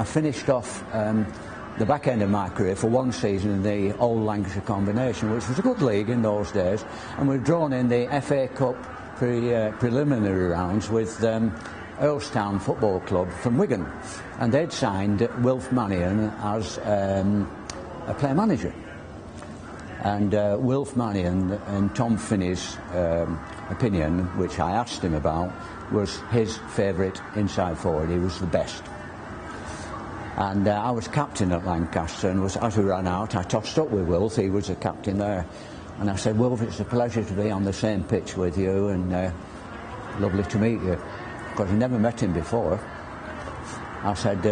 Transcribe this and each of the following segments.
finished off the back end of my career for one season in the Old Lancashire Combination, which was a good league in those days, and we were drawn in the FA Cup preliminary rounds with Earlstown Football Club from Wigan, and they'd signed Wilf Mannion as a player manager. And Wilf Mannion, and Tom Finney's opinion, which I asked him about, was his favourite inside forward. He was the best. And I was captain at Lancaster, and as we ran out, I tossed up with Wilf. He was the captain there, and I said, "Wilf, it's a pleasure to be on the same pitch with you, and lovely to meet you." Because I never met him before. I said,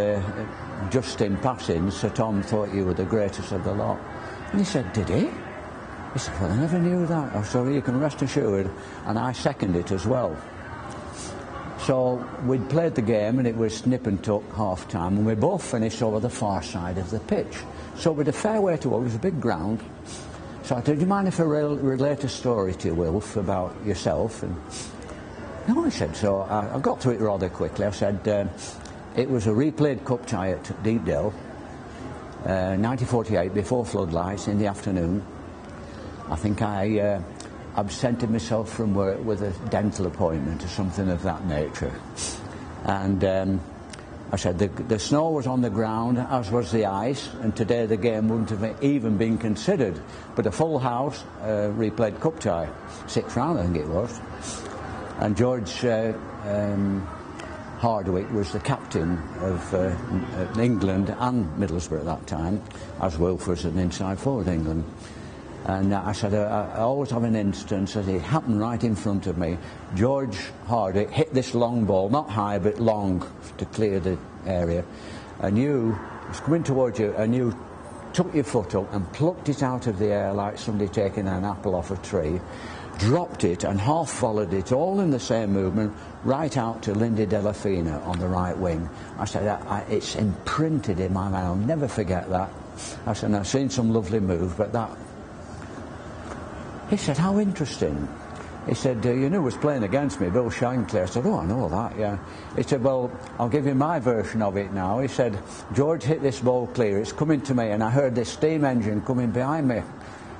"Just in passing, Sir Tom thought you were the greatest of the lot." And he said, "Did he?" He said, "Well, I never knew that." I said, "You can rest assured," and I second it as well. So we'd played the game, and it was nip and tuck half time, and we both finished over the far side of the pitch. So with a fair way to go, it was a big ground. So I said, "Do you mind if I relate a story to you, Wilf, about yourself?" And no, he said. So I got to it rather quickly. I said, it was a replayed cup tie at Deepdale, 1948, before floodlights, in the afternoon. I think I absented myself from work with a dental appointment or something of that nature. And I said the snow was on the ground, as was the ice, and today the game wouldn't have even been considered. But a full house, replayed cup tie, 6th round I think it was. And George Hardwick was the captain of England and Middlesbrough at that time, as Wilf was an inside forward England. And I said, I always have an instance, as it happened right in front of me. George Hardwick hit this long ball, not high but long, to clear the area, and you was coming towards you, and you took your foot up and plucked it out of the air like somebody taking an apple off a tree, dropped it and half followed it, all in the same movement, right out to Lindy Delafina on the right wing. I said, it's imprinted in my mind, I'll never forget that. I said, I've seen some lovely moves, but that... He said, "How interesting." He said, "You knew was playing against me, Bill Shankly." I said, "Oh, I know that, yeah." He said, "Well, I'll give you my version of it now." He said, "George hit this ball clear, it's coming to me, and I heard this steam engine coming behind me."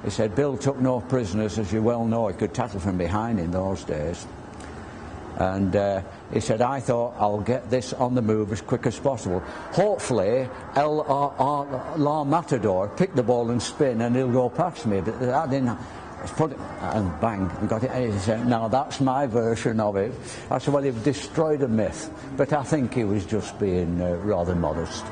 He said, "Bill took no prisoners, as you well know. He could tackle from behind in those days." And he said, "I thought I'll get this on the move as quick as possible. Hopefully, La Matador pick the ball and spin, and he'll go past me." But I didn't... Put it, and bang, and got it. And he said, "Now that's my version of it." I said, "Well, you've destroyed a myth," but I think he was just being rather modest.